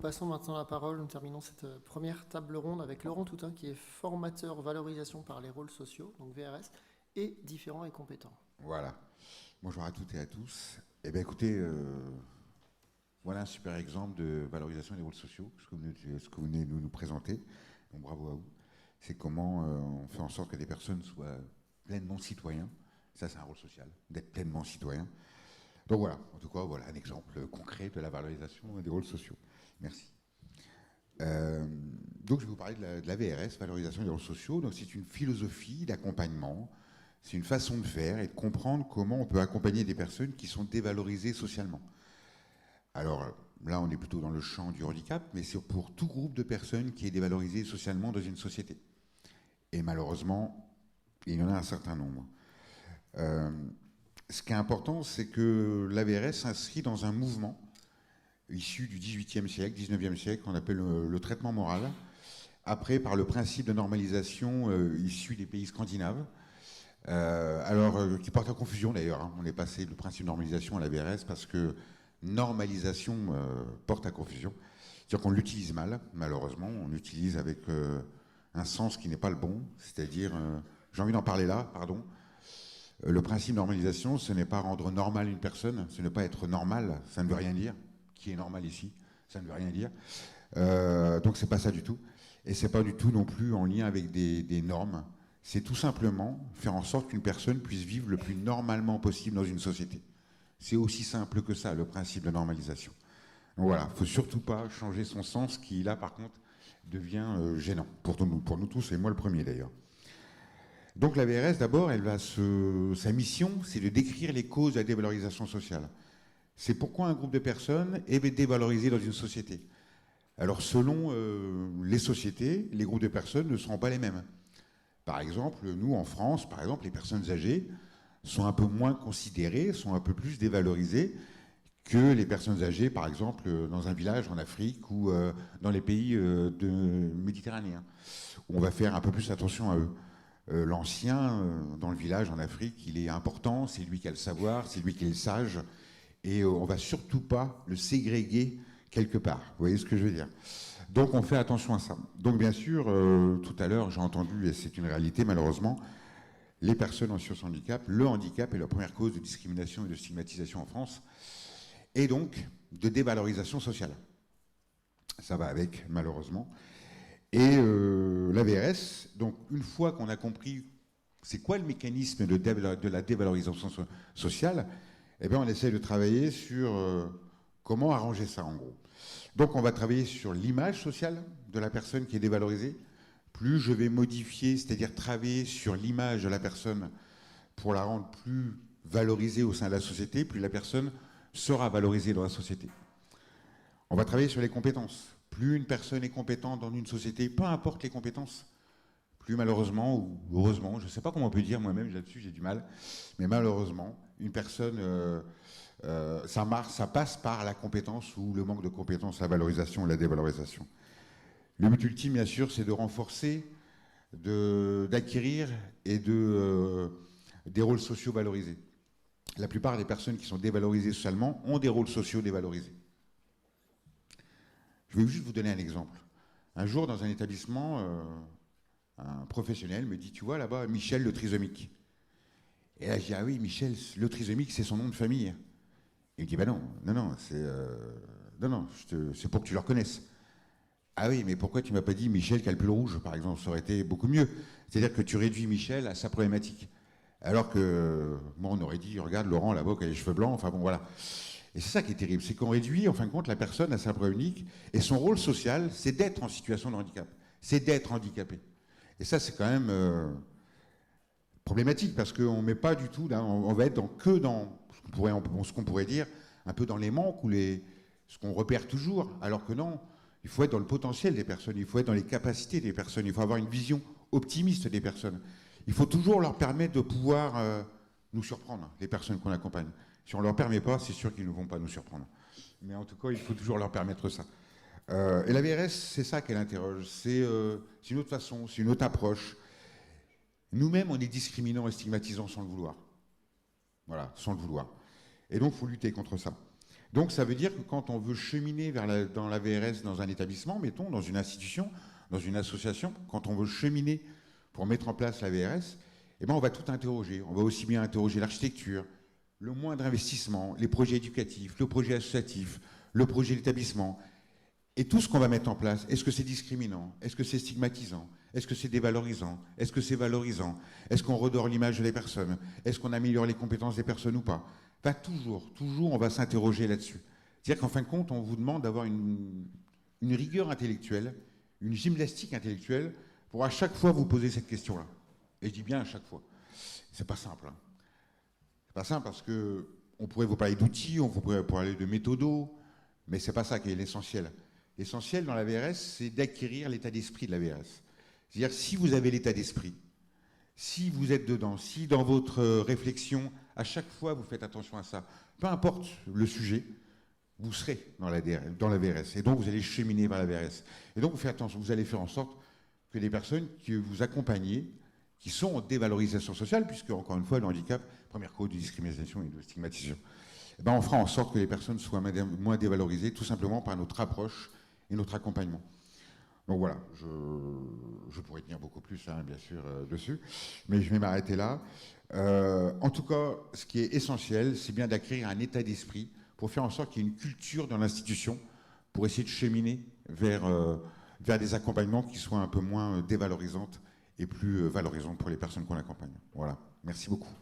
passons maintenant la parole. Nous terminons cette première table ronde avec Laurent Toutain, qui est formateur valorisation par les rôles sociaux, donc VRS, et différents et compétents. Voilà. Bonjour à toutes et à tous. Eh bien, écoutez, voilà un super exemple de valorisation des rôles sociaux, ce que vous venez de nous présenter. Donc, bravo à vous. C'est comment on fait en sorte que des personnes soient pleinement citoyens. Ça, c'est un rôle social, d'être pleinement citoyen. Donc voilà, en tout cas, voilà un exemple concret de la valorisation des rôles sociaux. Merci. Donc je vais vous parler de la VRS, valorisation des rôles sociaux. Donc c'est une philosophie d'accompagnement, c'est une façon de faire et de comprendre comment on peut accompagner des personnes qui sont dévalorisées socialement. Alors là, on est plutôt dans le champ du handicap, mais c'est pour tout groupe de personnes qui est dévalorisé socialement dans une société. Et malheureusement, il y en a un certain nombre. Ce qui est important, c'est que la VRS s'inscrit dans un mouvement issu du XVIIIe siècle, XIXe siècle, qu'on appelle le traitement moral, après par le principe de normalisation issu des pays scandinaves, qui porte à confusion d'ailleurs. Hein. On est passé du principe de normalisation à la VRS parce que normalisation porte à confusion. C'est-à-dire qu'on l'utilise mal, malheureusement, on l'utilise avec un sens qui n'est pas le bon, c'est-à-dire, j'ai envie d'en parler là, pardon. Le principe de normalisation, ce n'est pas rendre normal une personne, ce n'est pas être normal, ça ne veut rien dire. Qui est normal ici, ça ne veut rien dire. Donc c'est pas ça du tout. Et c'est pas du tout non plus en lien avec des normes. C'est tout simplement faire en sorte qu'une personne puisse vivre le plus normalement possible dans une société. C'est aussi simple que ça, le principe de normalisation. Donc voilà, il ne faut surtout pas changer son sens qui, là, par contre, devient gênant pour nous tous, et moi le premier d'ailleurs. Donc la VRS, d'abord, sa mission, c'est de décrire les causes de la dévalorisation sociale. C'est pourquoi un groupe de personnes est dévalorisé dans une société. Alors selon les sociétés, les groupes de personnes ne seront pas les mêmes. Par exemple, nous en France, par exemple, les personnes âgées sont un peu moins considérées, sont un peu plus dévalorisées que les personnes âgées, par exemple, dans un village en Afrique ou dans les pays méditerranéens, où on va faire un peu plus attention à eux. L'ancien, dans le village en Afrique, il est important, c'est lui qui a le savoir, c'est lui qui est le sage, et on ne va surtout pas le ségréguer quelque part. Vous voyez ce que je veux dire? Donc on fait attention à ça. Donc bien sûr, tout à l'heure, j'ai entendu, et c'est une réalité malheureusement, les personnes en situation de handicap, le handicap est la première cause de discrimination et de stigmatisation en France, et donc de dévalorisation sociale. Ça va avec, malheureusement. Et la VRS, donc une fois qu'on a compris c'est quoi le mécanisme de la dévalorisation sociale, eh bien on essaie de travailler sur comment arranger ça en gros. Donc on va travailler sur l'image sociale de la personne qui est dévalorisée. Plus je vais modifier, c'est-à-dire travailler sur l'image de la personne pour la rendre plus valorisée au sein de la société, plus la personne sera valorisée dans la société. On va travailler sur les compétences. Plus une personne est compétente dans une société, peu importe les compétences, plus malheureusement ou heureusement, je ne sais pas comment on peut dire moi-même là-dessus, j'ai du mal, mais malheureusement, une personne, ça passe par la compétence ou le manque de compétence, la valorisation et la dévalorisation. Le but ultime, bien sûr, c'est de renforcer, d'acquérir et des rôles sociaux valorisés. La plupart des personnes qui sont dévalorisées socialement ont des rôles sociaux dévalorisés. Je vais juste vous donner un exemple. Un jour, dans un établissement, un professionnel me dit, tu vois là-bas, Michel le trisomique. Et là, je dis, ah oui, Michel le trisomique, c'est son nom de famille. Il me dit, bah non, c'est pour que tu le reconnaisses. Ah oui, mais pourquoi tu m'as pas dit Michel qui a le pull rouge, par exemple? Ça aurait été beaucoup mieux. C'est-à-dire que tu réduis Michel à sa problématique. Alors que, moi, on aurait dit, regarde, Laurent, là-bas, qui a les cheveux blancs, enfin bon, voilà. Et c'est ça qui est terrible, c'est qu'on réduit, en fin de compte, la personne à sa problématique, et son rôle social, c'est d'être en situation de handicap. C'est d'être handicapé. Et ça, c'est quand même problématique, parce qu'on ne met pas du tout, là, on va être que dans ce qu'on pourrait dire, un peu dans les manques, ou ce qu'on repère toujours, alors que non, il faut être dans le potentiel des personnes, il faut être dans les capacités des personnes, il faut avoir une vision optimiste des personnes. Il faut toujours leur permettre de pouvoir nous surprendre, les personnes qu'on accompagne. Si on ne leur permet pas, c'est sûr qu'ils ne vont pas nous surprendre. Mais en tout cas, il faut toujours leur permettre ça. Et la VRS, c'est ça qu'elle interroge. C'est une autre façon, c'est une autre approche. Nous-mêmes, on est discriminants et stigmatisants sans le vouloir. Voilà, sans le vouloir. Et donc, il faut lutter contre ça. Donc ça veut dire que quand on veut cheminer dans la VRS, dans un établissement, mettons, dans une institution, dans une association, quand on veut cheminer pour mettre en place la VRS, eh ben on va tout interroger. On va aussi bien interroger l'architecture, le moindre investissement, les projets éducatifs, le projet associatif, le projet d'établissement, et tout ce qu'on va mettre en place. Est-ce que c'est discriminant? Est-ce que c'est stigmatisant? Est-ce que c'est dévalorisant? Est-ce que c'est valorisant? Est-ce qu'on redore l'image des personnes? Est-ce qu'on améliore les compétences des personnes ou pas? Enfin, toujours, on va s'interroger là-dessus. C'est-à-dire qu'en fin de compte, on vous demande d'avoir une rigueur intellectuelle, une gymnastique intellectuelle, pour à chaque fois vous poser cette question-là. Et je dis bien à chaque fois. C'est pas simple. Hein. C'est pas simple parce que on pourrait vous parler d'outils, on pourrait parler de méthodos, mais c'est pas ça qui est l'essentiel. L'essentiel dans la VRS, c'est d'acquérir l'état d'esprit de la VRS. C'est-à-dire, si vous avez l'état d'esprit, si vous êtes dedans, si dans votre réflexion, à chaque fois, vous faites attention à ça, peu importe le sujet, vous serez dans la VRS. Et donc, vous allez cheminer vers la VRS. Et donc, vous faites attention, vous allez faire en sorte que les personnes que vous accompagnez, qui sont en dévalorisation sociale, puisque, encore une fois, le handicap, première cause de discrimination et de stigmatisation, eh ben, on fera en sorte que les personnes soient moins dévalorisées, tout simplement par notre approche et notre accompagnement. Donc voilà, je pourrais tenir beaucoup plus, hein, bien sûr, dessus, mais je vais m'arrêter là. En tout cas, ce qui est essentiel, c'est bien d'acquérir un état d'esprit pour faire en sorte qu'il y ait une culture dans l'institution pour essayer de cheminer vers des accompagnements qui soient un peu moins dévalorisantes et plus valorisantes pour les personnes qu'on accompagne. Voilà, merci beaucoup.